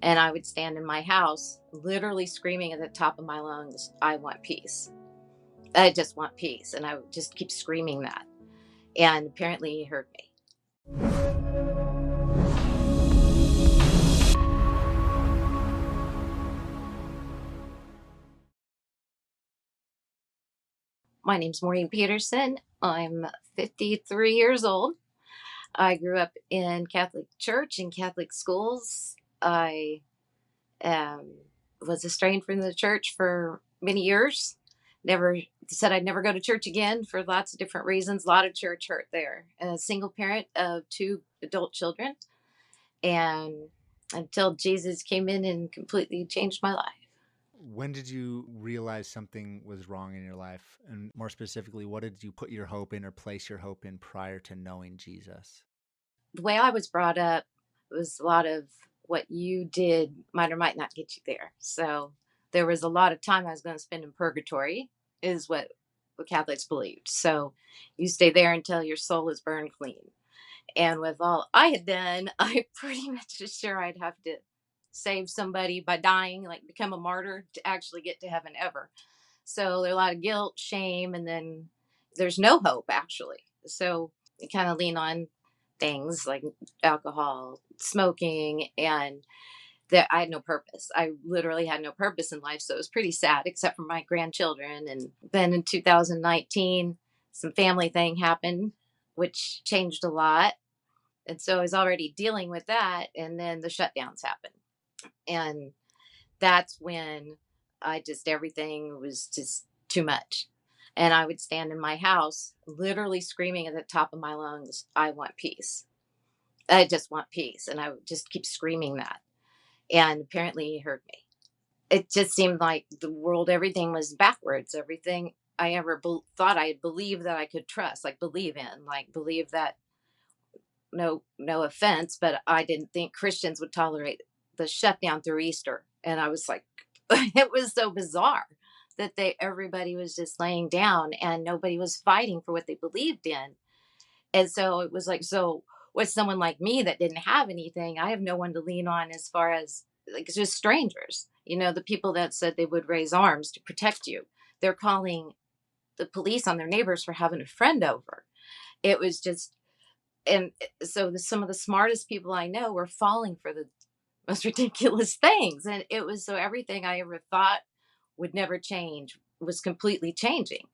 And I would stand in my house, literally screaming at the top of my lungs, I want peace. I just want peace. And I would just keep screaming that. And apparently he heard me. My name's Maureen Peterson. I'm 53 years old. I grew up in Catholic church and Catholic schools. I um, was estranged from the church for many years. Never said I'd never go to church again for lots of different reasons. A lot of church hurt there. A single parent of two adult children. And until Jesus came in and completely changed my life. When did you realize something was wrong in your life? And more specifically, what did you put your hope in or place your hope in prior to knowing Jesus? The way I was brought up was a lot of what you did might or might not get you there. So there was a lot of time I was going to spend in purgatory, is what Catholics believed. So you stay there until your soul is burned clean. And with all I had done, I pretty much was sure I'd have to save somebody by dying, like become a martyr to actually get to heaven ever. So there's a lot of guilt, shame, and then there's no hope actually. So you kind of lean on things like alcohol, smoking, and that I had no purpose. I literally had no purpose in life. So it was pretty sad, except for my grandchildren. And then in 2019, some family thing happened, which changed a lot. And so I was already dealing with that. And then the shutdowns happened. And that's when everything was just too much. And I would stand in my house, literally screaming at the top of my lungs, I want peace. I just want peace. And I would just keep screaming that. And apparently he heard me. It just seemed like the world, everything was backwards. Everything I ever thought I believed that I could trust, like believe in, like believe that, no offense, but I didn't think Christians would tolerate the shutdown through Easter. And I was like, it was so bizarre that everybody was just laying down and nobody was fighting for what they believed in. And so it was like, so with someone like me that didn't have anything, I have no one to lean on as far as like it's just strangers, the people that said they would raise arms to protect you. They're calling the police on their neighbors for having a friend over. It was just, and so some of the smartest people I know were falling for the most ridiculous things. And it was so everything I ever thought would never change was completely changing.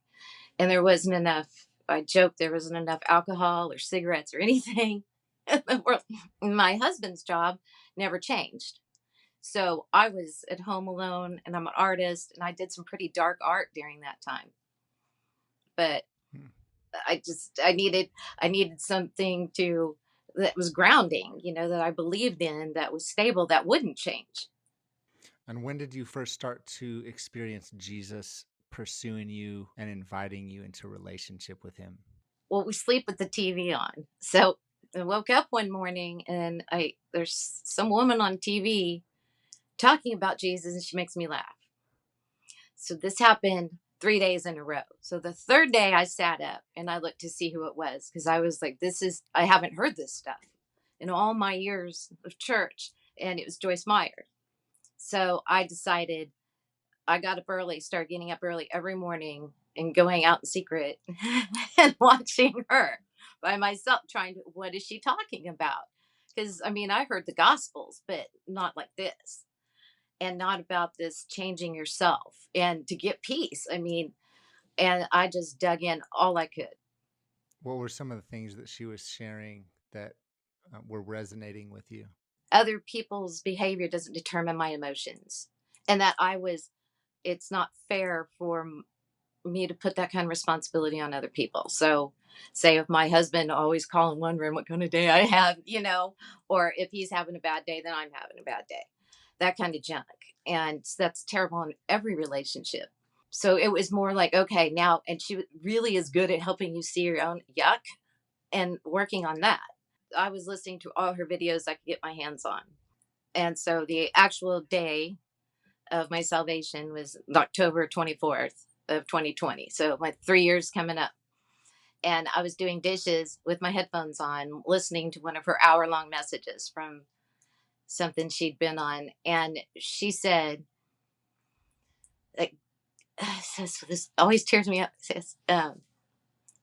And there wasn't enough, I joked, there wasn't enough alcohol or cigarettes or anything in the world. My husband's job never changed. So I was at home alone and I'm an artist and I did some pretty dark art during that time. But Hmm. I needed something that was grounding, that I believed in, that was stable, that wouldn't change. And when did you first start to experience Jesus pursuing you and inviting you into relationship with him? Well, we sleep with the TV on. So I woke up one morning and there's some woman on TV talking about Jesus and she makes me laugh. So this happened 3 days in a row. So the third day I sat up and I looked to see who it was because I was like, I haven't heard this stuff in all my years of church. And it was Joyce Meyer. So I decided I got up early, started getting up early every morning and going out in secret and watching her by myself, what is she talking about? Because I mean, I heard the gospels, but not like this, and not about this changing yourself and to get peace. I mean, and I just dug in all I could. What were some of the things that she was sharing that were resonating with you? Other people's behavior doesn't determine my emotions, and that it's not fair for me to put that kind of responsibility on other people. So, say if my husband always calling wondering what kind of day I have, or if he's having a bad day, then I'm having a bad day. That kind of junk. And that's terrible in every relationship. So it was more like, okay, now, and she really is good at helping you see your own yuck and working on that. I was listening to all her videos I could get my hands on. And so the actual day of my salvation was October 24th of 2020. So my 3 years coming up. And I was doing dishes with my headphones on, listening to one of her hour-long messages from something she'd been on, and she said, like, this always tears me up. Says,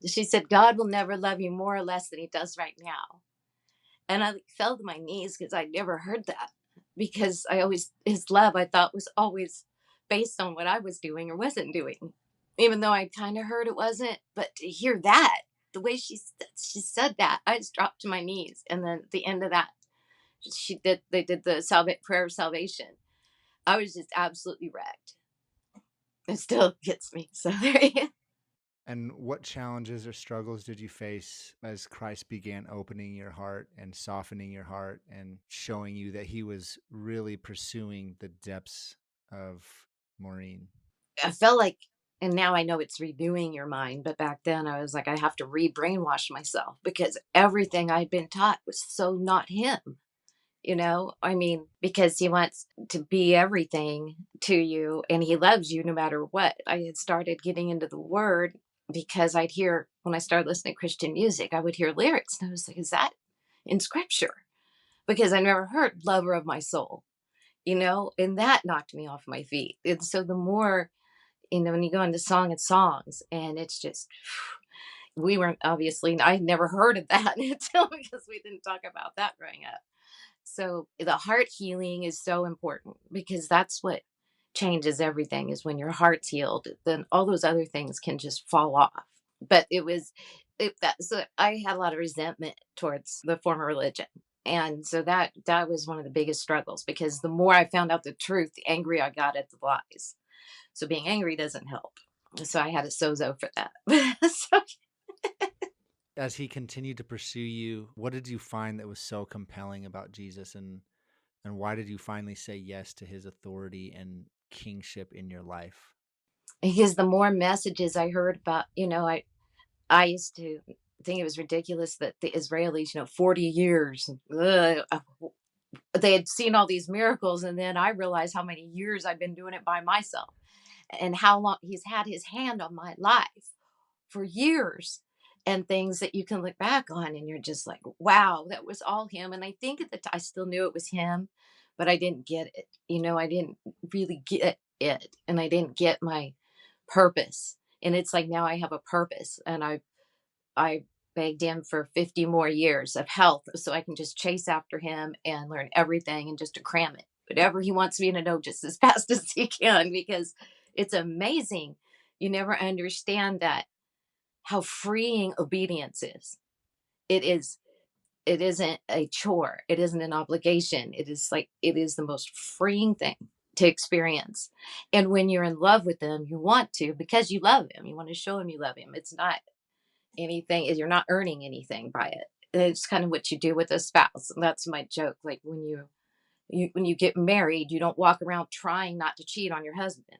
she said, God will never love you more or less than he does right now. And I fell to my knees because I'd never heard that. Because his love, I thought, was always based on what I was doing or wasn't doing. Even though I kind of heard it wasn't. But to hear that, the way she said that, I just dropped to my knees. And then at the end of that, they did the prayer of salvation. I was just absolutely wrecked. It still gets me. So there you go. And what challenges or struggles did you face as Christ began opening your heart and softening your heart and showing you that he was really pursuing the depths of Maureen? I felt like, and now I know it's renewing your mind, but back then I was like, I have to re-brainwash myself because everything I'd been taught was so not him. I mean, because he wants to be everything to you and he loves you no matter what. I had started getting into the word because I'd hear, when I started listening to Christian music, I would hear lyrics and I was like, is that in scripture? Because I never heard lover of my soul, and that knocked me off my feet. And so the more, when you go into Song of Songs, and it's just, we weren't, obviously, I had never heard of that until, because we didn't talk about that growing up. So the heart healing is so important because that's what changes everything, is when your heart's healed, then all those other things can just fall off. But so I had a lot of resentment towards the former religion. And so that was one of the biggest struggles, because the more I found out the truth, the angrier I got at the lies. So being angry doesn't help. So I had a sozo for that. So As he continued to pursue you, what did you find that was so compelling about Jesus, and why did you finally say yes to his authority and kingship in your life? because the more messages I heard about, I used to think it was ridiculous that the Israelis, 40 years, they had seen all these miracles. And then I realized how many years I've been doing it by myself and how long he's had his hand on my life for years, and things that you can look back on and you're just like, wow, that was all him. And I think at the time I still knew it was him, but I didn't get it. I didn't really get it, and I didn't get my purpose. And it's like now I have a purpose, and I begged him for 50 more years of health so I can just chase after him and learn everything and just to cram it, whatever he wants me to know, just as fast as he can, because it's amazing. You never understand that, how freeing obedience is. It is. It isn't a chore. It isn't an obligation. It is the most freeing thing to experience. And when you're in love with them, you want to, because you love him. You want to show him you love him. It's not anything, you're not earning anything by it. It's kind of what you do with a spouse. And that's my joke. Like when you get married, you don't walk around trying not to cheat on your husband.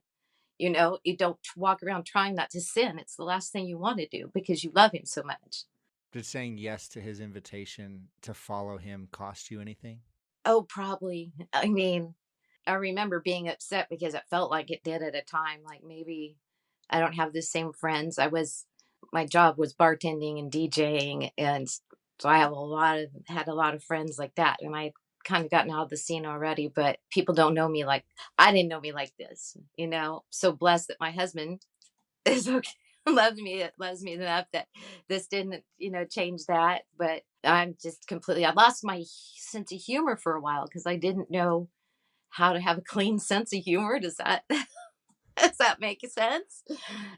You don't walk around trying not to sin. It's the last thing you want to do because you love him so much. Did saying yes to his invitation to follow him cost you anything? Oh, probably. I mean, I remember being upset because it felt like it did at a time. Like maybe I don't have the same friends. My job was bartending and DJing. And so I have had a lot of friends like that. And I kind of gotten out of the scene already, but people don't know me like, I didn't know me like this. So blessed that my husband is okay. Loves me enough that this didn't, change that. But I lost my sense of humor for a while because I didn't know how to have a clean sense of humor. Does that make sense?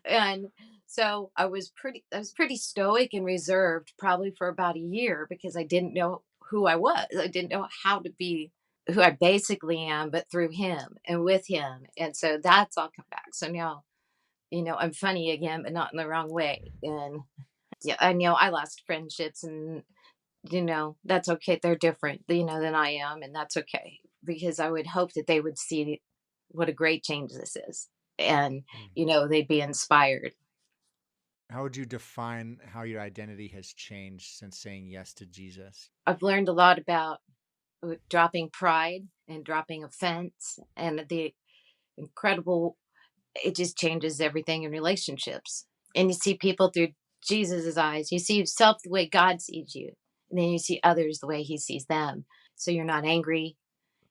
And so I was pretty stoic and reserved probably for about a year because I didn't know who I was. I didn't know how to be who I basically am, but through him and with him. And so that's all come back. So now, I'm funny again, but not in the wrong way. And yeah, I know I lost friendships, and that's okay. They're different, than I am, and that's okay, because I would hope that they would see what a great change this is, and Mm. they'd be inspired. How would you define how your identity has changed since saying yes to Jesus? I've learned a lot about dropping pride and dropping offense, and the incredible. It just changes everything in relationships, and you see people through Jesus's eyes. You see yourself the way God sees you, and then you see others the way He sees them. So you're not angry.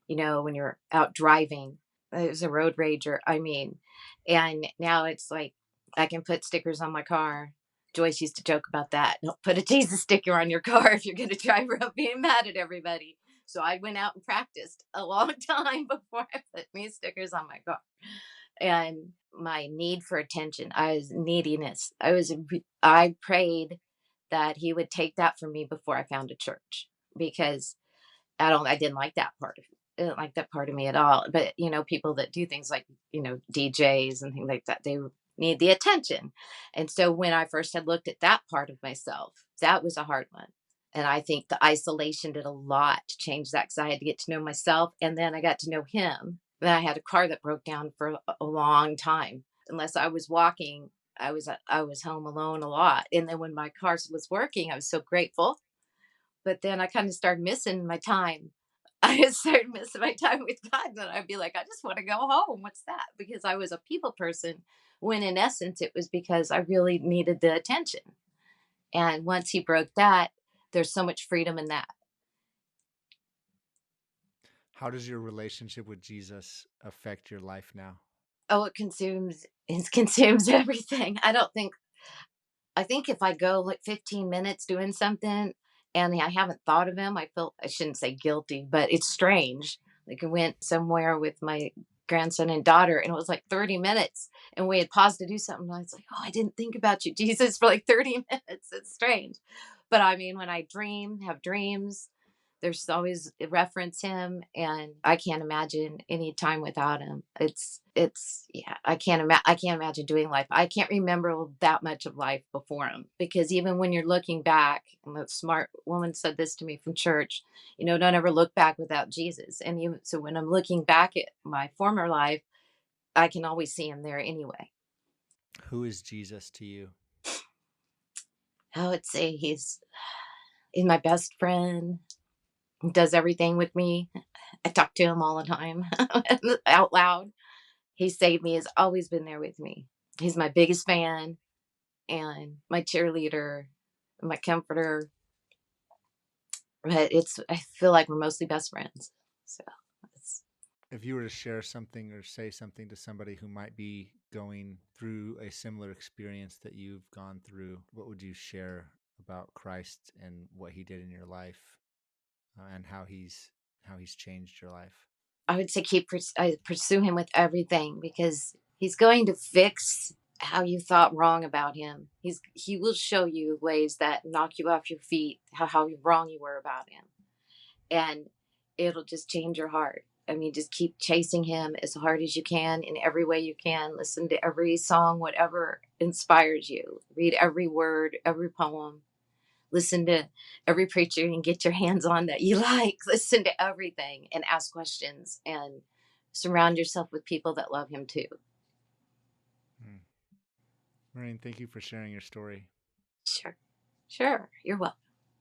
when you're out driving. I was a road rager. I mean, and now it's like I can put stickers on my car. Joyce used to joke about that. Don't put a Jesus sticker on your car if you're going to drive around being mad at everybody. So I went out and practiced a long time before I put me stickers on my car. And my need for attention, I was neediness. I prayed that he would take that from me before I found a church, because I didn't like that part of I didn't like that part of me at all. But people that do things like, DJs and things like that, they need the attention. And so when I first had looked at that part of myself, that was a hard one. And I think the isolation did a lot to change that, because I had to get to know myself, and then I got to know him. Then I had a car that broke down for a long time. Unless I was walking, I was home alone a lot. And then when my car was working, I was so grateful, but then I kind of started missing my time. I started missing my time with God. And I'd be like, I just want to go home. What's that? Because I was a people person, when in essence, it was because I really needed the attention. And once he broke that, there's so much freedom in that. How does your relationship with Jesus affect your life now? Oh, it consumes everything. I think if I go like 15 minutes doing something and I haven't thought of him, I shouldn't say guilty, but it's strange. Like I went somewhere with my grandson and daughter, and it was like 30 minutes, and we had paused to do something. And I was like, oh, I didn't think about you, Jesus, for like 30 minutes. It's strange. But I mean, when I have dreams, there's always reference him, and I can't imagine any time without him. It's yeah, I can't imagine doing life. I can't remember that much of life before him, because even when you're looking back, and the smart woman said this to me from church, don't ever look back without Jesus. And so when I'm looking back at my former life, I can always see him there anyway. Who is Jesus to you? I would say he's my best friend. He does everything with me. I talk to him all the time out loud. He saved me, has always been there with me. He's my biggest fan and my cheerleader, my comforter. But I feel like we're mostly best friends. So it's, If you were to share something or say something to somebody who might be going through a similar experience that you've gone through, what would you share about Christ and what he did in your life, and how he's changed your life? I would say I pursue him with everything, because he's going to fix how you thought wrong about him. He will show you ways that knock you off your feet, how wrong you were about him, and it'll just change your heart. I mean, just keep chasing him as hard as you can in every way you can. Listen to every song, whatever inspires you. Read every word, every poem. Listen to every preacher you can get your hands on that you like. Listen to everything and ask questions, and surround yourself with people that love him too. Hmm. Maureen, thank you for sharing your story. Sure. Sure. You're welcome.